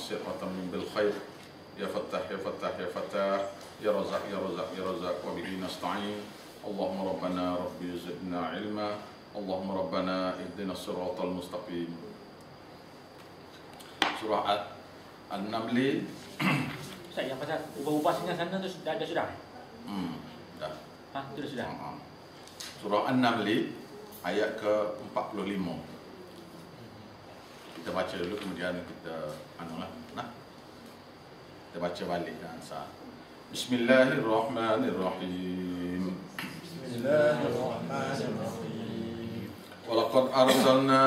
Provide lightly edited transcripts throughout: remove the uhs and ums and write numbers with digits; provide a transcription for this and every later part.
mu'assir wa tamim bil khair. Ya Fattah, ya Fattah, ya Fattah, ya Razak, ya Razak, ya Razak, wa bihi nasta'in. Allahumma Rabbana Rabbi zidna ilma. Allahumma Rabbana ihdinas siratal mustaqim. Surah An-Naml. Ustaz, yang pasal ubah-ubah sana tu sudah? Dah. Itu sudah. Surah An-Naml ayat ke-45. Kita baca dulu kemudian kita kita baca balik dan sah. Bismillahirrahmanirrahim. Bismillahirrahmanirrahim. Walaqad arsalna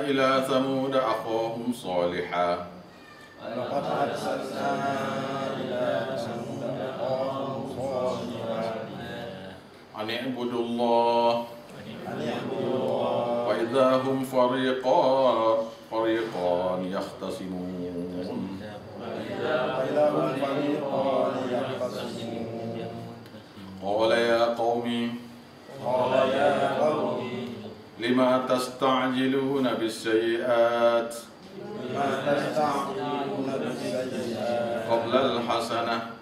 ila Thamud akhahum salihah. Laqad arsalna ila Thamud akhahum salihah. An i'budullah wa idza hum fariqan yahtasimun. Qala ya qaumi lima tasta'jiluna bis-sayyi'at qabla al-hasanah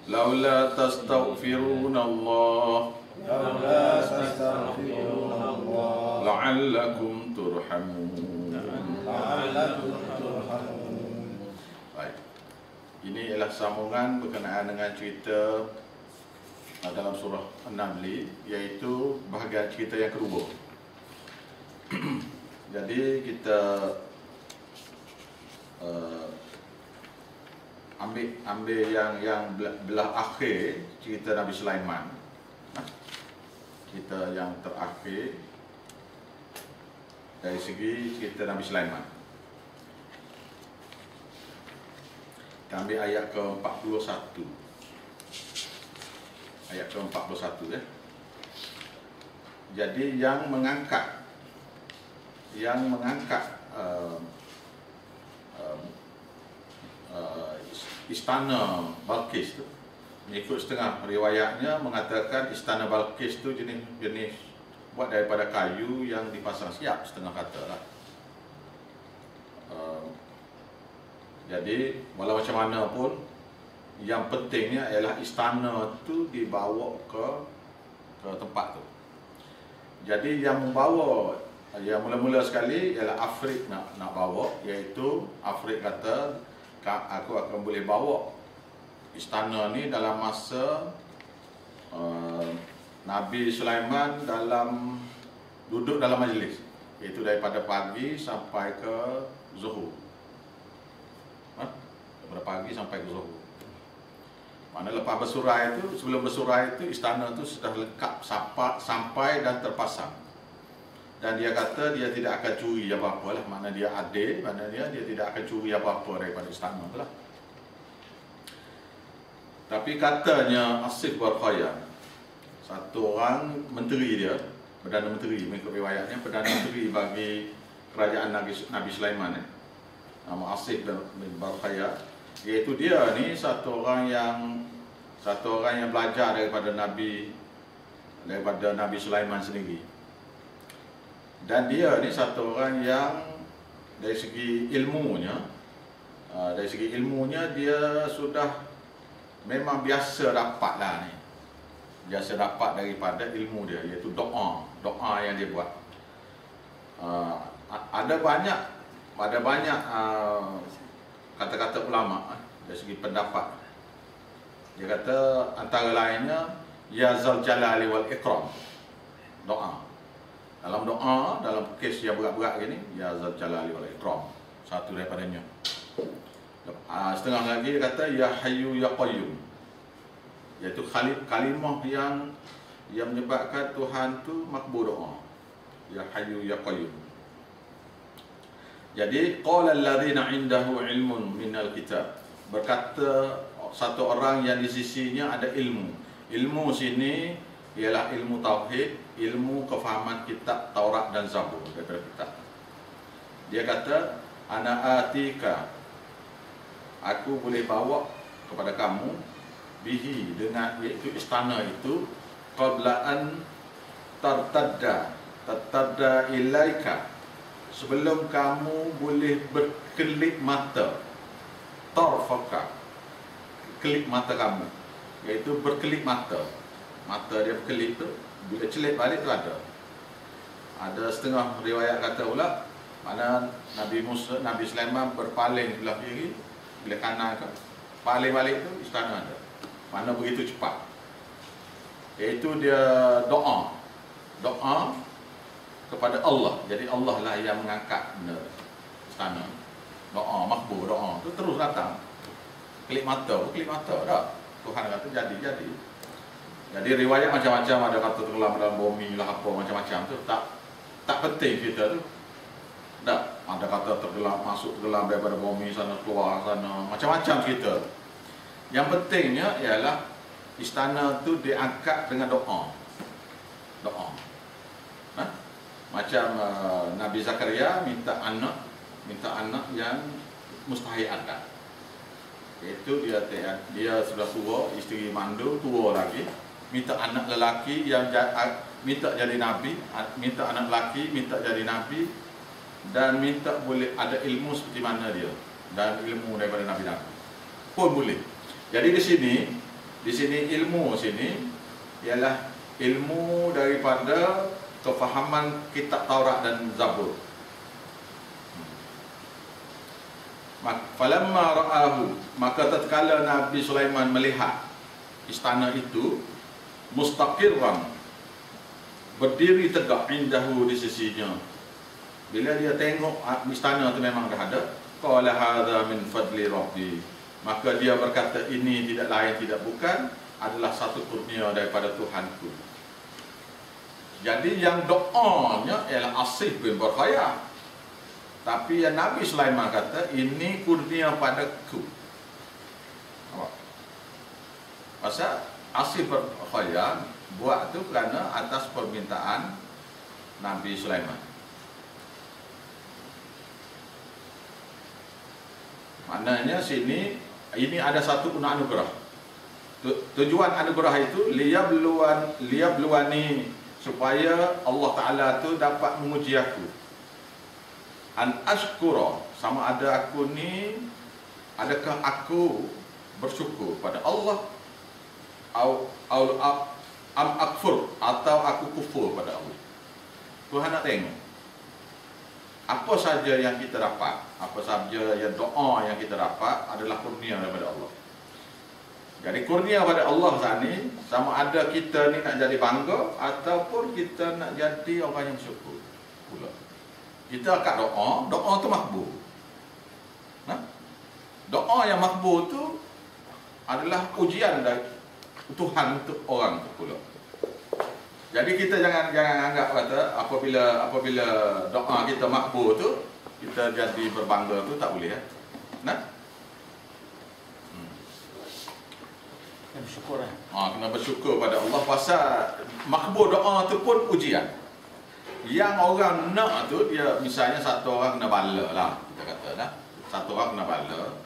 laula tastaghfiruna Allah la'allakum turhamun. Baik. Ini ialah sambungan berkenaan dengan cerita dalam surah An-Naml, iaitu bahagian cerita yang kedua. Jadi kita ambil yang belah akhir cerita Nabi Sulaiman. Cerita yang terakhir dari segi cerita Nabi Sulaiman. Kita ambil ayat ke-41. Ayat ke-41 ya. Jadi yang mengangkat istana Balqis tu, mengikut setengah riwayatnya mengatakan istana Balqis tu jenis buat daripada kayu yang dipasang siap, setengah kata lah. Jadi walau macam mana pun, yang pentingnya ialah istana tu dibawa ke tempat tu. Jadi yang membawa, yang mula-mula sekali ialah Afrik nak bawa, iaitu Afrik kata aku akan boleh bawa istana ni dalam masa Nabi Sulaiman duduk dalam majlis, iaitu daripada pagi sampai ke Zuhur. Daripada pagi sampai ke Zuhur. Mana lepas bersurai itu, sebelum bersurai itu istana itu sudah lengkap sampai dan terpasang. Dan dia kata dia tidak akan curi apa-apa lah. Mana dia adil, mana dia tidak akan curi apa-apa daripada istana tu lah. Tapi katanya Asif Barkhaya, satu orang menteri dia, Perdana Menteri mengikut riwayatnya, Perdana Menteri bagi kerajaan Nabi Sulaiman, nama Asif bin Barkhaya, iaitu dia ni satu orang yang belajar daripada Nabi Sulaiman sendiri. Dan dia ni satu orang yang dari segi ilmunya dia sudah memang biasa dapat lah ni. Biasa dapat daripada ilmu dia, iaitu doa yang dia buat. Ada banyak kata-kata ulama dari segi pendapat. Dia kata antara lainnya ya zal jalali wal ikram. Doa. Dalam doa, dalam kes yang berat-berat gini, ya zal jalali wal ikram. Satu daripadanya. Setengah lagi dia kata ya hayyu ya qayyum. Iaitu kalimah yang menyebabkan Tuhan tu makbul doa. Ya hayyu ya qayyum. Jadi qala alladhina 'indahu 'ilmun minal kitab, berkata satu orang yang di sisinya ada ilmu. Ilmu sini ialah ilmu tauhid, ilmu kefahaman kitab Taurat dan Zabur daripada kitab. Dia kata ana atika, aku boleh bawa kepada kamu bihi, dengan iaitu istana itu, qabla an tartadda ilaika, sebelum kamu boleh berkelip mata, tarfaka, kelip mata kamu, iaitu berkelip mata. Mata dia berkelip tu, bila celip balik tu ada setengah riwayat kata pula mana Nabi Sulaiman berpaling belah kiri, belah kanan ke, paling balik tu istana ada. Mana begitu cepat. Iaitu dia doa kepada Allah. Jadi Allah lah yang mengangkat benda istana. Doa, makbul doa tu terus datang. Kelip mata dah. Tuhan kata jadi. Jadi riwayat macam-macam, ada kata tenggelam dalam bumi lah apa macam-macam tu tak penting kita tu. Tak, ada kata tenggelam daripada bumi sana keluar sana, macam-macam cerita. Yang pentingnya ialah istana tu diangkat dengan doa. Macam Nabi Zakaria minta anak yang mustahil ada. Iaitu dia sudah tua, isteri mandul tua lagi, minta anak lelaki yang minta jadi nabi, minta anak lelaki minta jadi nabi, dan minta boleh ada ilmu seperti mana dia, dan ilmu daripada nabi-nabi pun boleh. Jadi di sini ilmu sini ialah ilmu daripada kefahaman kitab Taurat dan Zabur. Falamma ra'ahu, maka tatkala Nabi Sulaiman melihat istana itu mustaqirran, berdiri tegak, indahu, di sisinya. Bila dia tengok istana itu memang dah ada, qala hadza min fadli rabbi, maka dia berkata ini tidak lain tidak bukan adalah satu kurnia daripada Tuhanku. Jadi yang doanya ialah Asif bin Barkhaya, tapi yang Nabi Sulaiman kata ini kurnia padaku. Pasal Asif bin Barkhaya buat tu kerana atas permintaan Nabi Sulaiman. Maknanya sini ini ada satu anugerah. Tujuan anugerah itu liyabluwani, supaya Allah Ta'ala tu dapat menguji aku. An ashkura, sama ada aku ni, adakah aku bersyukur pada Allah, am akfur, atau aku kufur pada Allah. Tuhan nak tengok apa saja yang kita dapat, apa saja yang doa yang kita dapat adalah kurnia daripada Allah. Jadi kurnia pada Allah saat ni, sama ada kita ni nak jadi bangga ataupun kita nak jadi orang yang bersyukur pula. Kita akan doa tu makbul. Doa yang makbul tu adalah ujian dari Tuhan untuk orang tu pula. Jadi kita jangan anggap kata apabila doa kita makbul tu kita jadi berbangga tu, tak boleh. Bersyukur lah. Kena bersyukur pada Allah. Pasal makbul doa tu pun ujian. Yang orang nak tu, dia misalnya satu orang kena bala lah, kita kata dah. Satu orang kena bala,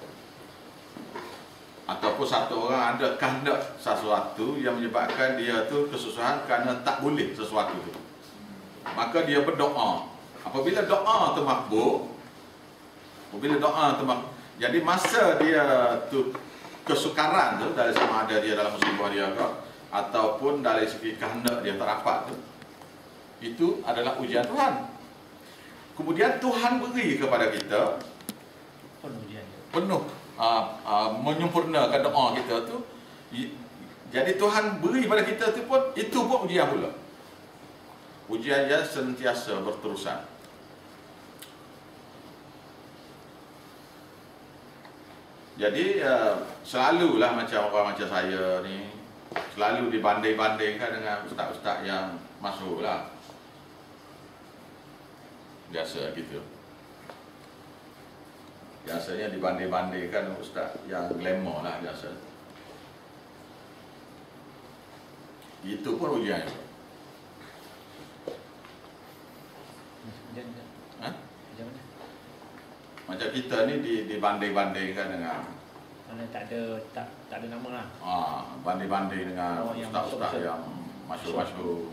ataupun satu orang ada kehendak sesuatu yang menyebabkan dia tu kesusahan kerana tak boleh sesuatu tu, maka dia berdoa. Apabila doa tu makbul, jadi masa dia tu kesukaran tu, dari sama ada dia dalam musibah dia ke, ataupun dari segi kehendak dia tak dapat tu, itu adalah ujian Tuhan. Kemudian Tuhan beri kepada kita penuh menyempurnakan doa kita tu. Jadi Tuhan beri pada kita tu pun, itu pun ujian pula. Ujian yang sentiasa berterusan. Jadi selalulah macam orang macam saya ni, selalu dibanding-bandingkan dengan ustaz-ustaz yang masuk lah. Biasa gitu. Biasanya dibanding-bandingkan dengan ustaz yang glamour lah biasa. Itu pun ujian. Macam kita ni dibanding-bandingkan dengan mana tak ada nama lah. Banding-banding dengan ustaz-ustaz yang masyhur-masyhur.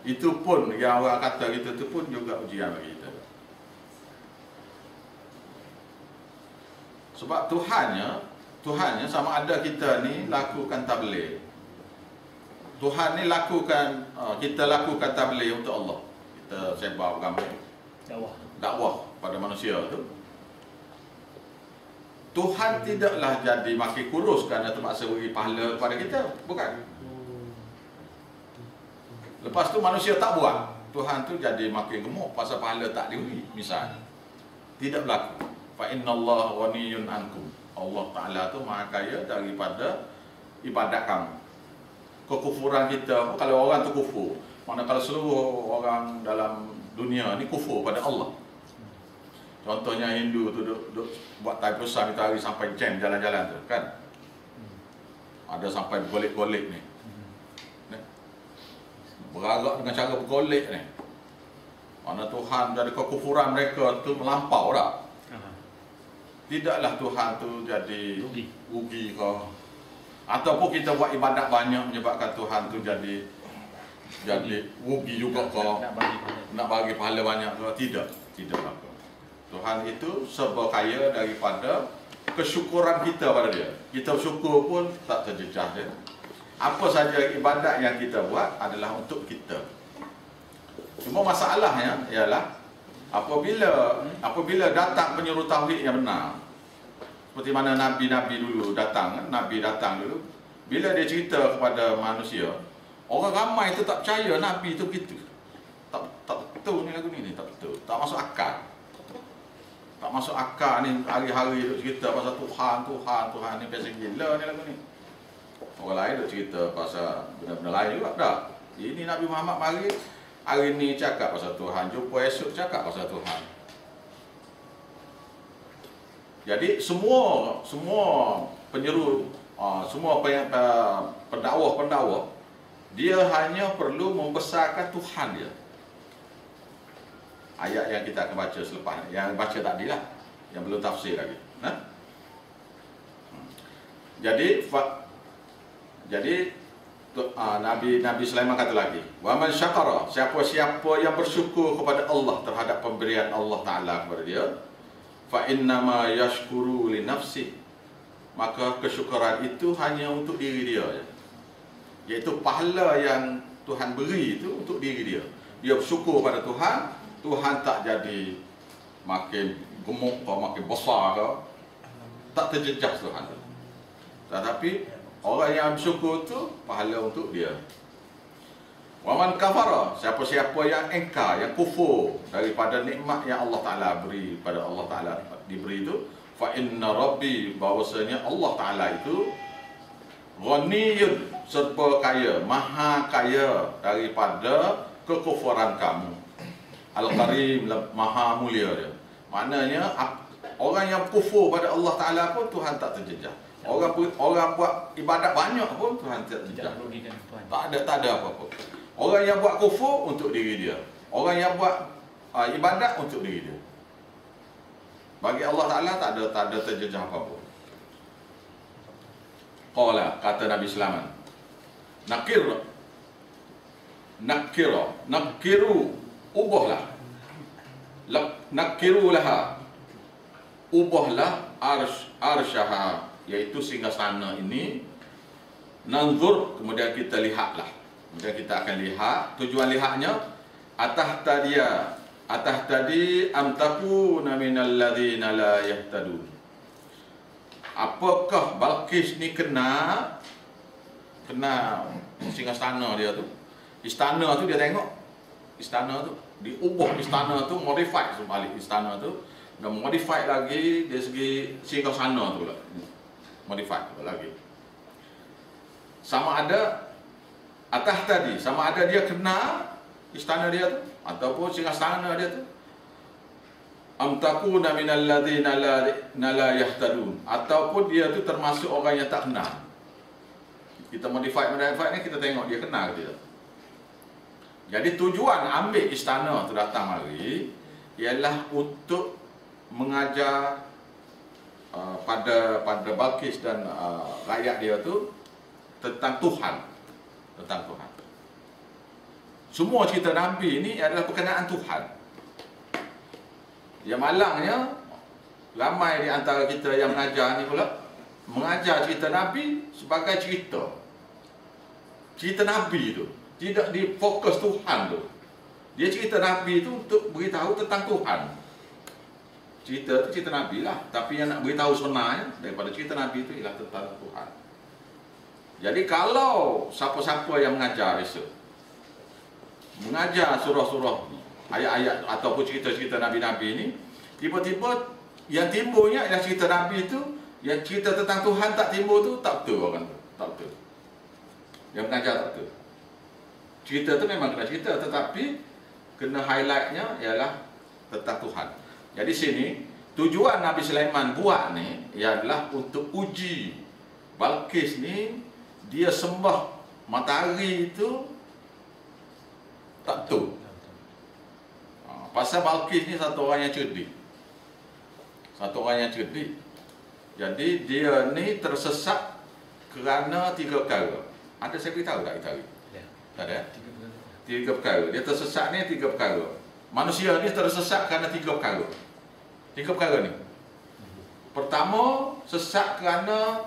Itu pun yang orang kata kita tu pun juga ujian bagi kita. Sebab Tuhannya sama ada kita ni lakukan tabligh. Tuhan ni kita lakukan tabligh untuk Allah. Kita sebar agama, dakwah pada manusia tu. Tuhan tidaklah jadi makin kurus kerana terpaksa beri pahala kepada kita, bukan. Lepas tu manusia tak buat, Tuhan tu jadi makin gemuk pasal pahala tak diberi, misalnya. Tidak berlaku. Fa innallaha ghaniyun ankum. Allah Taala tu maha kaya daripada ibadat kamu. Kekufuran kita, kalau orang tu kufur, mana kalau seluruh orang dalam dunia ni kufur pada Allah. Contohnya Hindu tu duk buat taipusan itu hari sampai jam jalan-jalan tu kan. Ada sampai bergolek-golek ni. Beragak dengan cara bergolek ni. Mana Tuhan dari kekufuran mereka tu melampau dah. Tidaklah Tuhan tu jadi rugi ke. Ataupun kita buat ibadat banyak menyebabkan Tuhan tu jadi rugi juga ke. Nak bagi pahala banyak ke. Tidak apa. Tuhan itu serba kaya daripada kesyukuran kita pada dia. Kita bersyukur pun tak terjejah dia. Apa saja ibadat yang kita buat adalah untuk kita. Cuma masalahnya ialah apabila datang penyuluh tauhid yang benar, seperti mana Nabi-Nabi dulu datang, Nabi datang dulu, bila dia cerita kepada manusia, orang ramai itu tak percaya Nabi itu begitu. Tak betul ni lagu ni, tak betul. Tak masuk akal. Tak masuk akal ni, hari-hari duk cerita pasal Tuhan ni biasa gila ni lagu ni. Orang lain duk cerita pasal benda-benda lain juga dah. Ini Nabi Muhammad mari hari ni cakap pasal Tuhan, jumpa esok cakap pasal Tuhan. Jadi semua penyeru, semua pendakwa dia hanya perlu membesarkan Tuhan dia. Ayat yang kita akan baca selepas, yang baca tadi lah, yang belum tafsir lagi. Jadi Nabi Sulaiman kata lagi, wa man syakara, siapa-siapa yang bersyukur kepada Allah terhadap pemberian Allah Taala kepada dia, fa innama yashkuru li nafsi, maka kesyukuran itu hanya untuk diri dia, iaitu pahala yang Tuhan beri itu untuk diri dia. Dia bersyukur pada Tuhan, Tuhan tak jadi makin gemuk atau makin besar ke, tak terjejas Tuhan. Tetapi orang yang bersyukur tu pahala untuk dia. Waman kafara, siapa-siapa yang engkar, yang kufur daripada nikmat yang Allah Taala beri pada Allah Taala diberi itu, fa inna rabbi, bahwasanya Allah Taala itu ghaniyun, serba kaya, maha kaya daripada kekufuran kamu. Al-Karim, maha mulia dia. Maknanya orang yang kufur pada Allah Taala pun Tuhan tak terjejah. Orang buat ibadat banyak pun Tuhan tak terjejah. Tak ada apa-apa. Orang yang buat kufur untuk diri dia. Orang yang buat ibadat untuk diri dia. Bagi Allah Taala tak ada terjejah apa-apa. Qala, kata Nabi Sulaiman, nakiru, ubahlah, nakiru laha, ubahlah arsyaha, iaitu singgahsana ini, nanzur, kemudian kita lihatlah, kemudian kita akan lihat, tujuan lihatnya, atah tadi amtakuna minal ladzina la yahtadun. Apakah Balqis ni kena singgahsana dia tu, istana tu, dia tengok istana tu, diubah istana tu, modify sebalik istana tu, dan modify lagi dari segi singgahsana tu lah, modify lagi. Sama ada atah tadi, sama ada dia kena istana dia tu ataupun singgahsana dia tu, am takuna minal ladzina la yahtadun, ataupun dia tu termasuk orang yang tak kenal. Kita modify ni, kita tengok dia kenal ke tidak. Jadi tujuan ambil istana tu datang mari ialah untuk mengajar pada Balqis dan rakyat dia tu tentang Tuhan. Semua cerita Nabi ni adalah berkenaan Tuhan. Yang malangnya ramai di antara kita yang mengajar ni pula mengajar cerita Nabi sebagai cerita. Cerita Nabi tu, tidak difokus Tuhan tu. Dia cerita Nabi tu untuk beritahu tentang Tuhan. Cerita tu cerita Nabi lah, tapi yang nak beritahu sebenarnya daripada cerita Nabi tu ialah tentang Tuhan. Jadi kalau siapa-siapa yang mengajar esok, mengajar surah-surah, ayat-ayat ataupun cerita-cerita Nabi-Nabi ni, tiba-tiba yang timbulnya ialah cerita Nabi tu, yang cerita tentang Tuhan tak timbul tu, tak betul orang tu, tak betul. Yang mengajar tak betul. Cerita tu memang kena cerita, tetapi kena highlightnya ialah tentang Tuhan. Jadi sini tujuan Nabi Sulaiman buat ni ialah untuk uji Balqis ni, dia sembah matahari itu tak betul. Pasal Balqis ni satu orang yang cerdik. Satu orang yang cerdik. Jadi dia ni tersesat kerana 3 perkara. Ada saya beritahu tak kita hari? Ya. Tak ada? 3 perkara. Dia tersesat ni 3 perkara. Manusia ni tersesat kerana 3 perkara. 3 perkara ni. Pertama, sesat kerana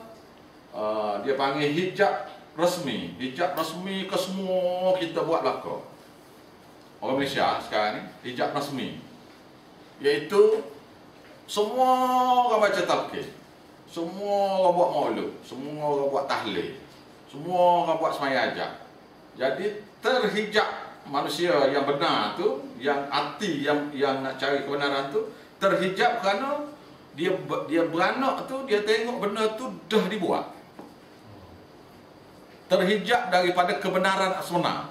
dia panggil hijab rasmi. Hijab rasmi ke semua kita buat belaka. Orang Malaysia sekarang ni, hijab rasmi. Iaitu semua orang baca talqin. Semua orang buat maulud, semua orang buat tahlil, semua orang buat semayajak. Jadi terhijab manusia yang benar tu, yang hati yang nak cari kebenaran tu, terhijab kerana dia beranak tu, dia tengok benda tu dah dibuat. Terhijab daripada kebenaran sebenar.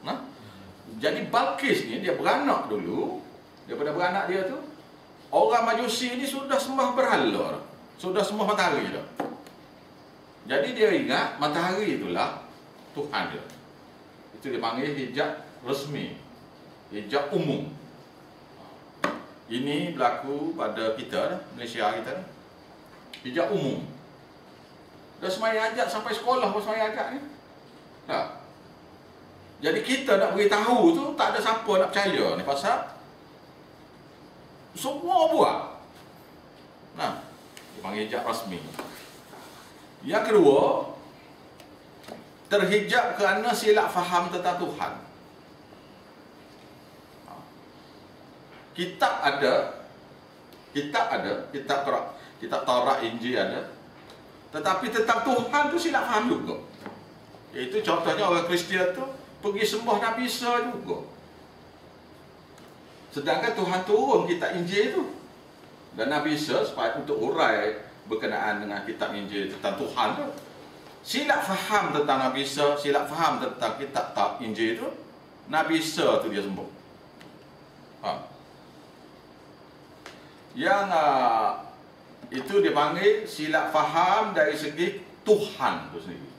Nah, jadi Balqis ni dia beranak dulu, daripada beranak dia tu, orang Majusi ni sudah sembah berhala, sudah sembah matahari dah. Jadi dia ingat matahari itulah Tuhan dia. Itu dia panggil hijab resmi, hijab umum. Ini berlaku pada kita, Malaysia kita. Hijab umum. Dah semaya ajak sampai sekolah pun semaya ajak ni. Tak. Jadi kita nak beritahu tu tak ada siapa nak percaya ni pasal semua buat. Nah, dia panggil hijab rasmi. Yang kedua, terhijab kerana silap faham tentang Tuhan. Kitab ada, kitab Taurat, Injil ada. Tetapi tentang Tuhan tu silap faham juga. Iaitu contohnya orang Kristian tu pergi sembah Nabi Isa juga. Sedangkan Tuhan turun kitab Injil tu. Dan Nabi Isa supaya untuk urai berkenaan dengan kitab Injil tentang Tuhan tu, silap faham tentang Nabi Isa, silap faham tentang kitab Injil tu, Nabi Isa tu dia sembah. Yang itu dipanggil silap faham dari segi Tuhan tu sendiri.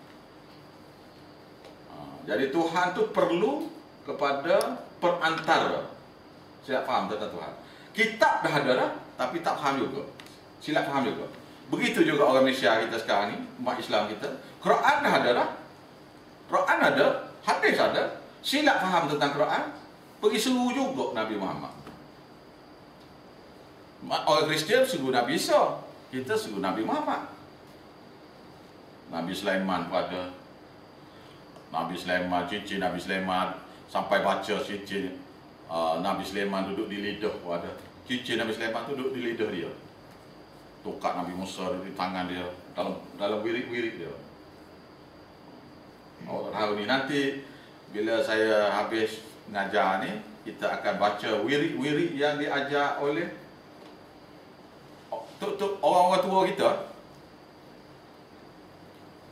Jadi Tuhan tu perlu kepada perantara. Silap faham tentang Tuhan. Kitab dah ada dah, tapi tak faham juga. Silap faham juga. Begitu juga orang Malaysia kita sekarang ni, umat Islam kita. Quran dah ada dah. Quran ada, hadis ada. Silap faham tentang Quran, pergi seru juga Nabi Muhammad. Orang Kristian seru Nabi Isa, kita seru Nabi Muhammad. Nabi Sulaiman pun ada. Nabi Sulaiman, cincin Nabi Sulaiman, sampai baca cincin Nabi Sulaiman duduk di lidah pun ada. Cincin Nabi Sulaiman tu duduk di lidah dia. Tongkat Nabi Musa di tangan dia, dalam wirid-wirid dia. Awak tahu ni, nanti bila saya habis mengajar ni, kita akan baca wirid-wirid yang diajar oleh orang-orang tua kita.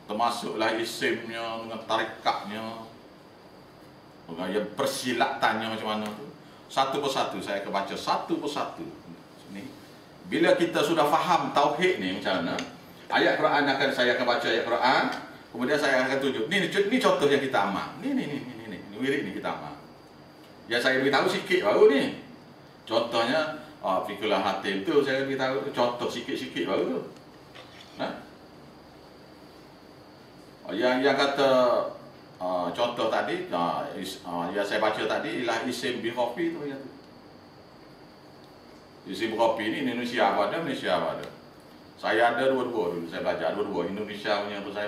Termasuklah isimnya, dengan tarikatnya, dengan yang persilatannya macam mana tu. Satu persatu saya akan baca satu persatu. Ni. Bila kita sudah faham tauhid ni macam mana, ayat Quran saya akan baca ayat Quran, kemudian saya akan tunjuk. Ni contoh yang kita amal. Ni wirid ni kita amal. Yang saya beritahu sikit baru ni. Contohnya Fiqhul Hatim tu saya beritahu contoh sikit-sikit baru tu. Nah. Yang kata contoh tadi, yang saya baca tadi ialah isim bihofi tu ya tu. Isi kopi ni Indonesia apa ada, Malaysia apa ada. Saya ada dua-dua dulu, saya belajar dua-dua. Indonesia punya apa saya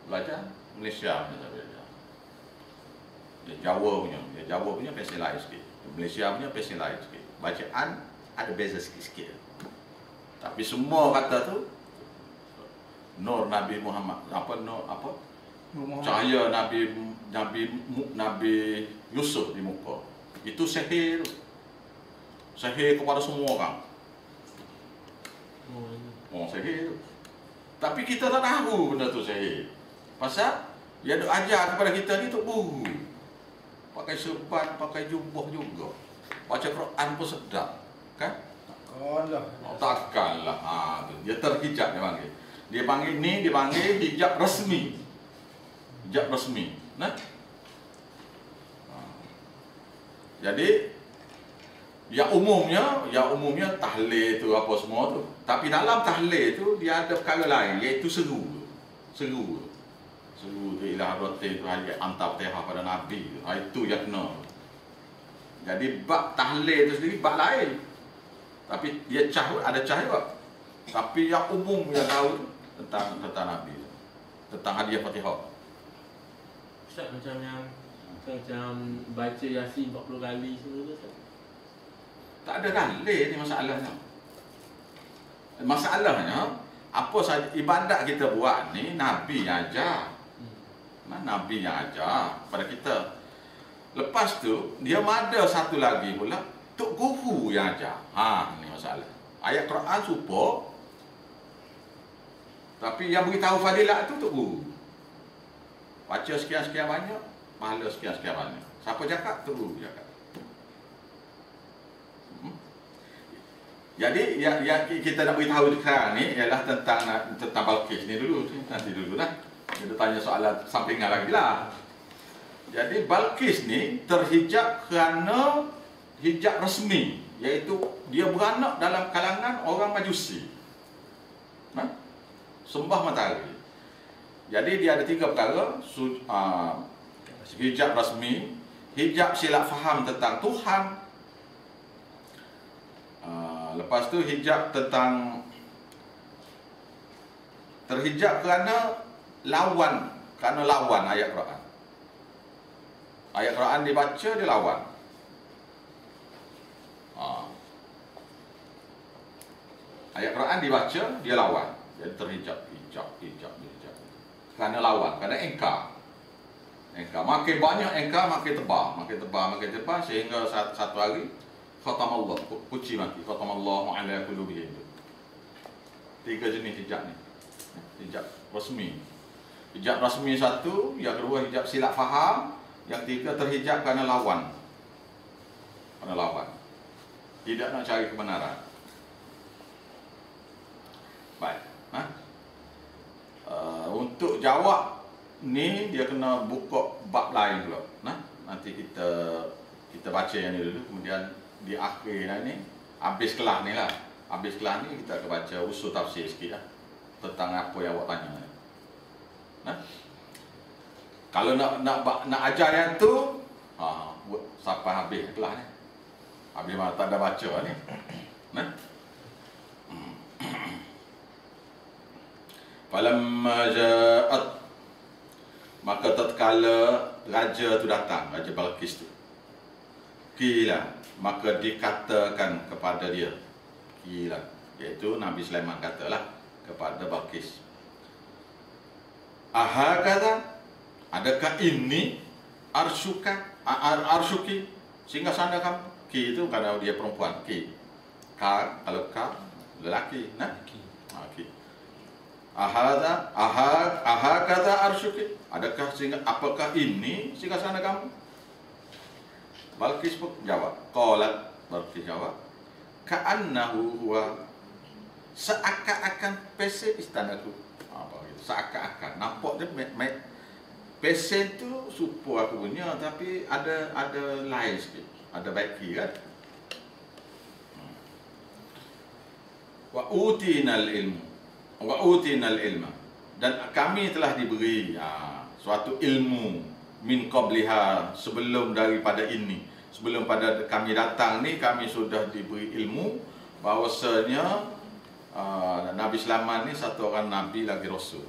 belajar, Malaysia punya saya belajar. Jawa punya pesen lain sikit. Malaysia punya pesen lain sikit. Bacaan ada beza sikit-sikit. Tapi semua kata tu Nur Nabi Muhammad, cahaya Nabi Yusuf di muka. Itu sihir. Sihir kepada semua orang. Sihir. Tapi kita tak tahu benda tu sihir. Pasal dia duk ajar kepada kita ni tu pakai serban, pakai jubah juga. Baca Quran pun sedap, kan? Takkanlah. Dia terhijab dia panggil. Dia panggil hijab resmi. Hijab resmi. Nah. Jadi yang umumnya tahlil tu apa semua tu. Tapi dalam tahlil tu dia ada perkara lain, iaitu seru. Seru tu ilah rotin tu ayat hantar Fatihah pada Nabi tu. Itu yang kena. Jadi bab tahlil tu sendiri bab lain. Tapi dia ada cahaya. Tapi yang umum yang tahu tentang Nabi tu. Tentang hadiah Fatihah. Ustaz macam baca Yasin 40 kali semua tu Ustaz. Tak ada dalil ni masalahnya. Masalahnya apa saja ibadat kita buat ni Nabi yang ajar. Nabi yang ajar pada kita. Lepas tu dia ada satu lagi pula tok guru yang ajar. Ni masalah. Ayat Quran support. Tapi yang beritahu fadilat tu tok guru. Baca sekian-sekian banyak, pahala sekian-sekian banyak. Siapa cakap? Tok guru cakap. Jadi yang kita nak beritahu sekarang ni ialah tentang Balqis ni dulu. Nanti dulu lah. Kita tanya soalan sampingan lagi lah. Jadi Balqis ni terhijab kerana hijab resmi, iaitu dia beranak dalam kalangan orang Majusi. Sembah matahari. Jadi dia ada 3 perkara. Hijab resmi, hijab silap faham tentang Tuhan. Lepas tu hijab terhijab kerana lawan ayat Quran. Ayat Quran dibaca dia lawan. Ayat Quran dibaca dia lawan. Jadi terhijab, hijab. Kerana lawan, kerana engkar. Makin banyak engkar makin tebal sehingga satu hari khatamallah, kunci mati. Khatamallahu ala qulubihim. 3 jenis hijab ni. Hijab rasmi. Hijab rasmi satu, yang kedua hijab silap faham, yang ketiga terhijab kerana lawan. Tidak nak cari kebenaran. Baik. Untuk jawab ni dia kena buka bab lain pula. Nanti kita baca yang ni dulu, kemudian di akhir ni habis kelas ni kita akan baca usul tafsir sikit lah tentang apa yang awak tanya. Kalau nak ajar yang tu sampai habis kelas ni. Habis mana tak ada baca ni. Falamma ja'at, maka tatkala raja tu datang, Raja Balqis tu. Qila, maka dikatakan kepada dia. Qila, iaitu Nabi Sulaiman katalah kepada Balqis. Ahakadha, adakah ini arshuki, singgasana kamu? Ki itu kalau dia perempuan, ki. Kalau ka lelaki, ki. Ahakadha arshuki, apakah ini singgasana kamu? Balqis pun jawab. Qalat, Balqis jawab, ka'annahu huwa, seakan-akan pesen istanaku. Seakan-akan nampak dia pesen tu supo aku punya, tapi ada lain sikit, ada baiki kan. Wa utinal ilma, dan kami telah diberi suatu ilmu min qabliha, sebelum daripada ini, sebelum pada kami datang ni kami sudah diberi ilmu. bahwasanya Nabi Sulaiman ni satu orang nabi lagi rasul.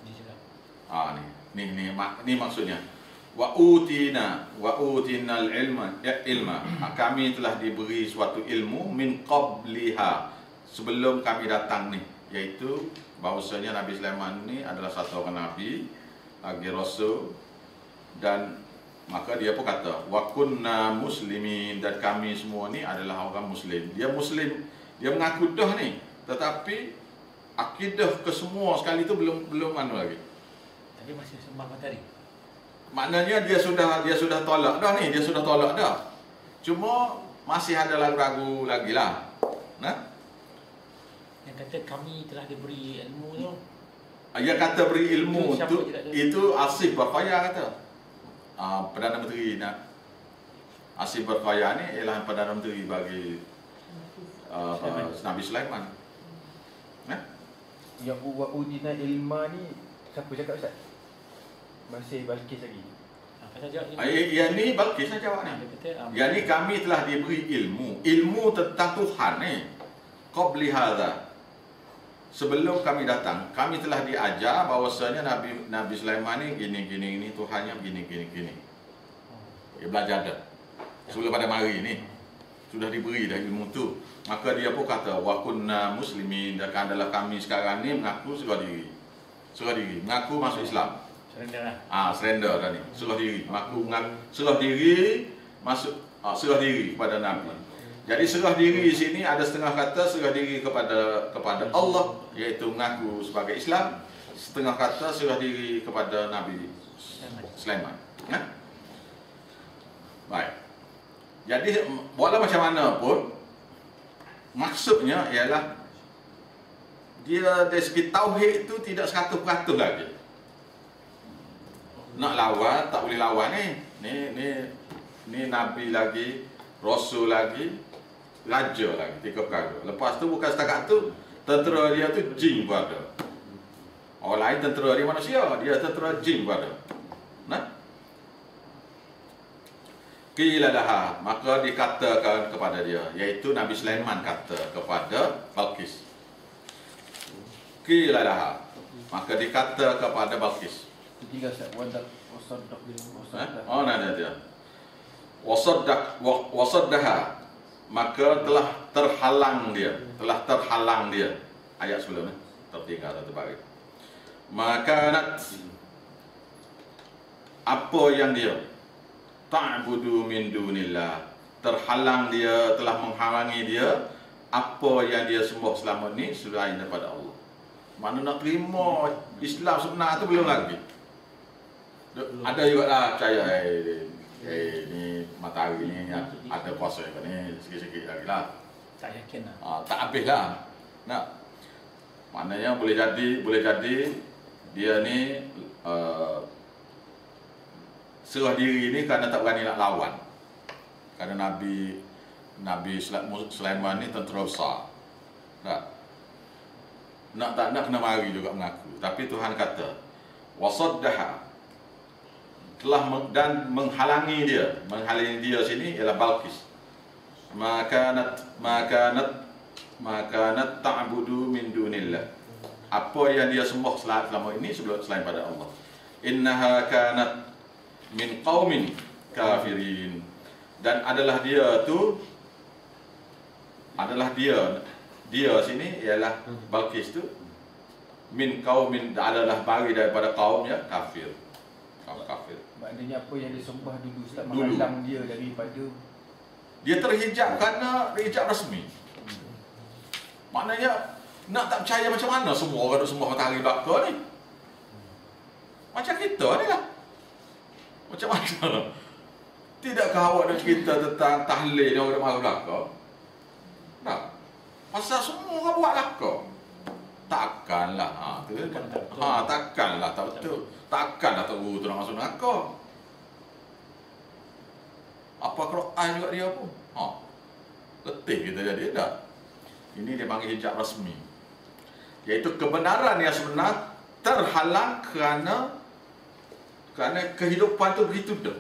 Ni juga. Ni maksudnya. Wa utinal ilma. Kami telah diberi suatu ilmu min qabliha, sebelum kami datang ni, iaitu bahwasanya Nabi Sulaiman ni adalah satu orang nabi lagi rasul. Dan maka dia pun kata wa kunna muslimin, dan kami semua ni adalah orang muslim. Dia muslim, dia mengaku dah ni, tetapi akidah kesemua sekali tu belum lagi. Tadi masih sembah matahari. Maknanya dia sudah tolak dah ni, dia sudah tolak dah. Cuma masih ada ragu-ragu lagi lah. Nah? Yang kata kami telah diberi ilmu tu. Dia kata beri ilmu Itu siapa tu, tidak ada? itu Asif Barkhaya kata. Perdana Menteri Asif Barkhaya ni ialah Perdana Menteri bagi Nabi Sulaiman. Nah? Yang wa'udina ilma ni siapa cakap Ustaz? Masih Balqis lagi. Apa saja Yang ni Balqis saja jawab ni. Dia kata Yang ni kami telah diberi ilmu tentang Tuhan ni. Qabli hadza, sebelum kami datang, kami telah diajar bahawasanya Nabi Sulaiman ni gini Tuhannya gini. Dia belajar dah. Sebelum pada mari ni sudah diberi dah ilmu tu. Maka dia pun kata wa kunna muslimin, dan adalah kami sekarang ni mengaku serah diri, mengaku masuk Islam. surrender lah. Surrender dah ni. Serah diri, mengaku serah diri, masuk serah diri kepada Nabi. Jadi serah diri di sini ada setengah kata serah diri kepada Allah, iaitu mengaku sebagai Islam. Setengah kata serah diri kepada Nabi Sulaiman. Baik. Jadi walau macam mana pun, maksudnya ialah dia dari segi tauhid itu tidak 100% lagi. Nak lawan tak boleh lawan ni. Ni nabi lagi, rasul lagi, raja lagi, 3 perkara. Lepas tu bukan setakat tu, tentera dia tu jin pun ada. Orang lain tentera dia manusia, dia tentera jin pun ada. Nah? Qila laha, maka dikatakan kepada dia, iaitu Nabi Sulaiman kata kepada Balqis. Qila laha, maka dikata kepada Balqis. Ketiga Ustaz, wasaddaq bil wasaddaq. Ada dia. Wasaddaha, maka telah terhalang dia. Ayat sebelumnya tertinggal satu baris. Makanat, apa yang dia ta'budu min dunillah, terhalang dia, telah menghalangi dia apa yang dia sembah selama ni selain daripada Allah. Mana nak terima Islam sebenar tu belum lagi. Ada juga lah percaya ni matahari ni ada kuasa ni sikit-sikit lagi lah. Tak yakin lah. Tak habis lah. Nah, maknanya boleh jadi dia ni serah diri ni kerana tak berani nak lawan. Kerana Nabi Sulaiman ni tentera besar. Tak nak kena mari juga mengaku. Tapi Tuhan kata wasaddaha, telah dan menghalangi dia sini ialah Balqis. Makanat ta'budu min dunillah, apa yang dia sembah selama ini selain pada Allah. Innaha kanat min qaumin kafirin, dan adalah dia sini ialah Balqis tu min qaumin, adalah bagi daripada kaum ya kafir. Kaum kafir. Maknanya apa yang disembah dulu Ustaz Dulu. menghalang dia daripada Dia terhijab kerana hijab rasmi. Maknanya nak tak percaya macam mana semua orang duk sembah matahari belaka ni. Macam kita ni lah. Macam mana? Tidakkah awak nak cerita tentang tahlil yang orang marah belaka? Tak. Pasal semua orang buat belaka. Takkanlah. Takkanlah tak betul. Takkanlah tahu tu nak masuk neraka. Apa Quran juga dia pun. Letih kita jadi tak. Ini dia panggil hijab rasmi. Iaitu kebenaran yang sebenar terhalang kerana kehidupan tu begitu dah.